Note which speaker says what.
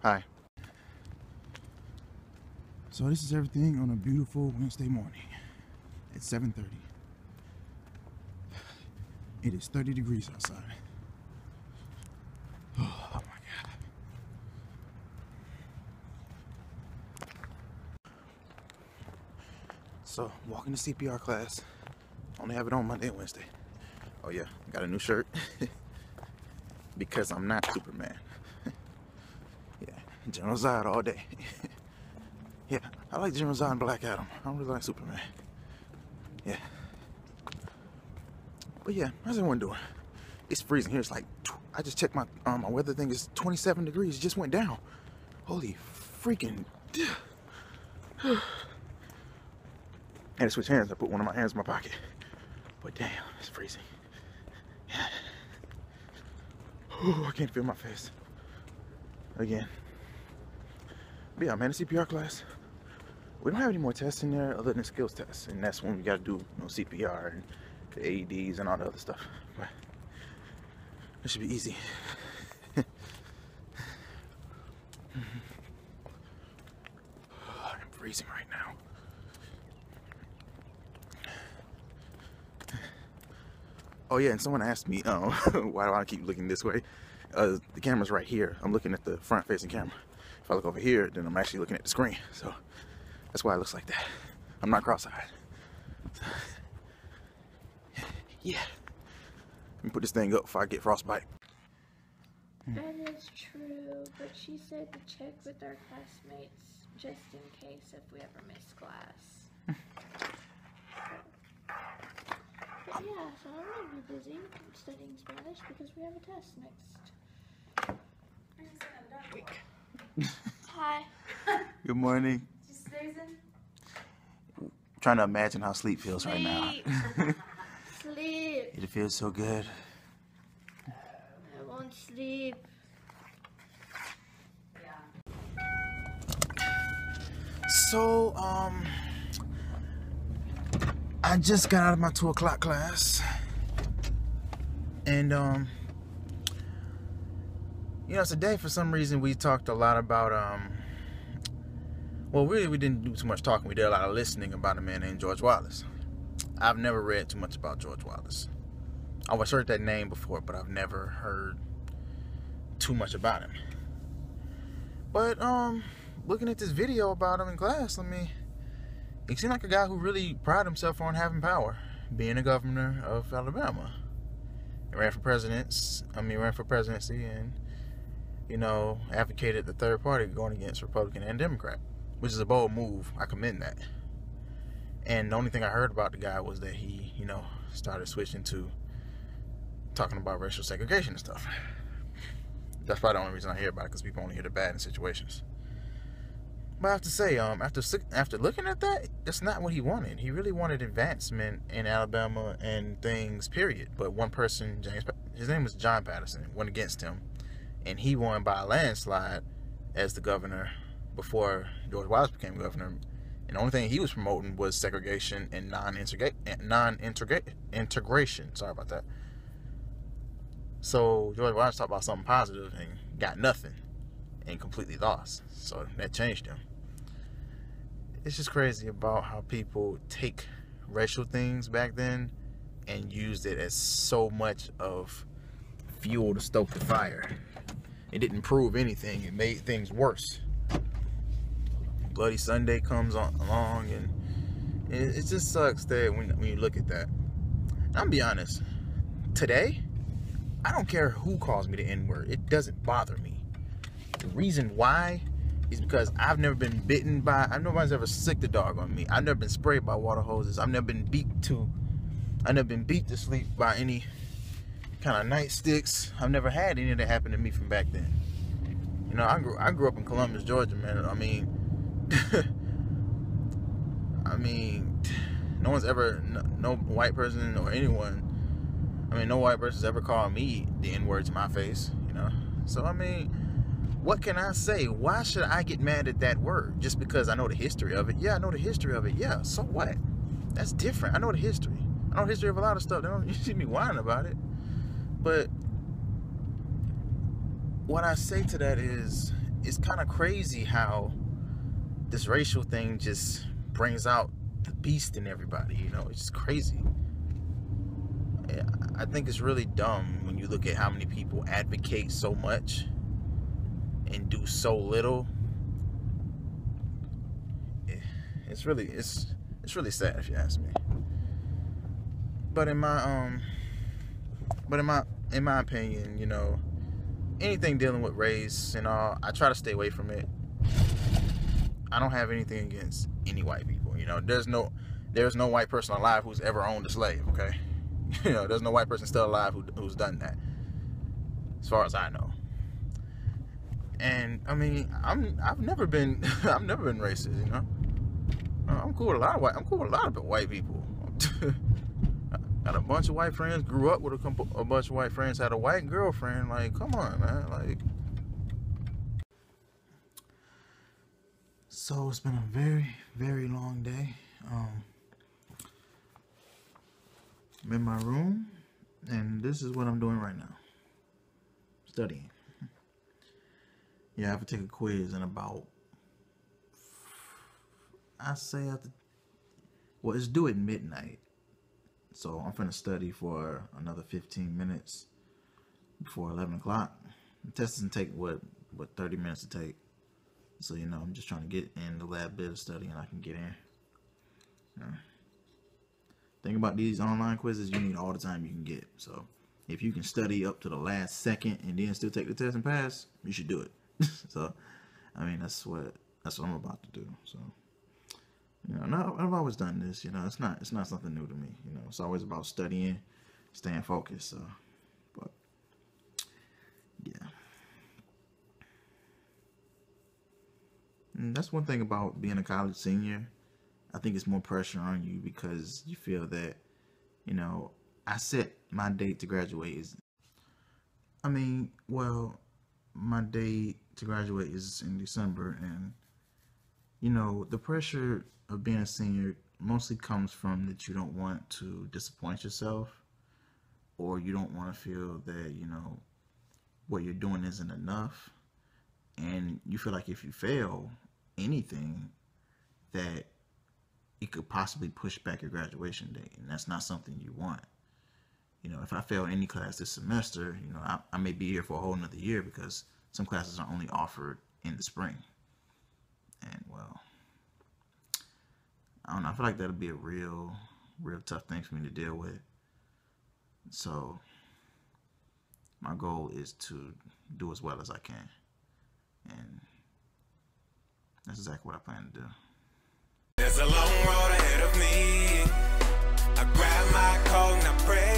Speaker 1: Hi. So this is everything on a beautiful Wednesday morning at 7:30. It is 30 degrees outside. Oh my God. So walking to CPR class. Only have it on Monday and Wednesday. Oh yeah, got a new shirt. Because I'm not Superman. Yeah, General Zod all day. Yeah, I like General Zod and Black Adam. I don't really like Superman. Yeah. But yeah, how's everyone doing? It's freezing here. It's like, I just checked my my weather thing is 27 degrees. It just went down. Holy freaking. I had to switch hands. I put one of my hands in my pocket. But damn, it's freezing. Yeah. Ooh, I can't feel my face. Again. But yeah, man, the CPR class. We don't have any more tests in there other than skills tests. And that's when we got to do CPR and the AEDs and all the other stuff. But it should be easy. I'm freezing right now. Oh yeah, and someone asked me, why do I keep looking this way? The camera's right here. I'm looking at the front-facing camera. If I look over here, then I'm actually looking at the screen. So that's why it looks like that. I'm not cross-eyed. So, yeah. Let me put this thing up before I get frostbite.
Speaker 2: That is true, but she said to check with our classmates just in case if we ever miss class. But yeah, so I'm gonna be busy studying Spanish because we have a test next week. Hi.
Speaker 1: Good morning.
Speaker 2: Just snoozing?
Speaker 1: Trying to imagine how sleep feels right now.
Speaker 2: Sleep.
Speaker 1: It feels so good.
Speaker 2: I won't sleep.
Speaker 1: So, I just got out of my 2 o'clock class. And, you know, today for some reason we talked a lot about, well, really we didn't do too much talking. We did a lot of listening about a man named George Wallace. I've never read too much about George Wallace. I've always heard that name before, but I've never heard too much about him. But, looking at this video about him in class, he seemed like a guy who really prided himself on having power, being a governor of Alabama. He ran for presidency and, you know, advocated the third party going against Republican and Democrat, which is a bold move. I commend that. And the only thing I heard about the guy was that he, you know, started switching to talking about racial segregation and stuff. That's probably the only reason I hear about it, because people only hear the bad in situations. But I have to say, after looking at that, that's not what he wanted. He really wanted advancement in Alabama and things, period. But one person, his name was John Patterson, went against him. And he won by a landslide as the governor before George Wallace became governor. And the only thing he was promoting was segregation and non-integration. Sorry about that. So George Wallace talked about something positive and got nothing and completely lost. So that changed him. It's just crazy about how people take racial things back then and used it as so much of fuel to stoke the fire. It didn't prove anything. It made things worse. Bloody Sunday comes along, and it just sucks that when you look at that. I'm gonna be honest. Today, I don't care who calls me the N-word. It doesn't bother me. The reason why is because I've never been bitten by, nobody's ever sicked a dog on me. I've never been sprayed by water hoses. I've never been beat to sleep by any kind of nightsticks. I've never had any of that happen to me from back then. You know, I grew up in Columbus, Georgia, man. I mean, no one's ever, no white person or anyone, no white person's ever called me the N-word to my face, you know? So, what can I say? Why should I get mad at that word? Just because I know the history of it? Yeah, I know the history of it. Yeah, so what? That's different. I know the history. I know the history of a lot of stuff. You see me whining about it. But what I say to that is, it's kind of crazy how this racial thing just brings out the beast in everybody. You know, it's just crazy. I think it's really dumb when you look at how many people advocate so much and do so little. It's really sad if you ask me. But in my opinion, you know, anything dealing with race and all, I try to stay away from it. I don't have anything against any white people. You know, there's no white person alive who's ever owned a slave. Okay, you know, there's no white person still alive who's done that, as far as I know. And I mean, I've never been racist. You know, I'm cool with a lot of white people. Got a bunch of white friends. Grew up with a bunch of white friends. Had a white girlfriend. Like, come on, man. Like, so it's been a very, very long day. I'm in my room, and this is what I'm doing right now. Studying. Yeah, I have to take a quiz in about, well, it's due at midnight. So I'm finna study for another 15 minutes before 11 o'clock. The test doesn't take, what 30 minutes to take. So, you know, I'm just trying to get in the lab bit of study and I can get in. Thing about these online quizzes, you need all the time you can get. So if you can study up to the last second and then still take the test and pass, you should do it. So, I mean, that's what I'm about to do. So, you know, I've always done this. You know, it's not something new to me. You know, it's always about studying, staying focused. So, but yeah, and that's one thing about being a college senior. I think it's more pressure on you because you feel that, you know, I set my date to graduate my date to graduate is in December, and you know, the pressure of being a senior mostly comes from that you don't want to disappoint yourself, or you don't want to feel that, you know, what you're doing isn't enough, and you feel like if you fail anything that it could possibly push back your graduation date, and that's not something you want. You know, if I fail any class this semester, you know, I may be here for a whole nother year because some classes are only offered in the spring. And well, I don't know, I feel like that'll be a real tough thing for me to deal with. So my goal is to do as well as I can. And that's exactly what I plan to do.
Speaker 3: There's a long road ahead of me. I grab my coat and I pray.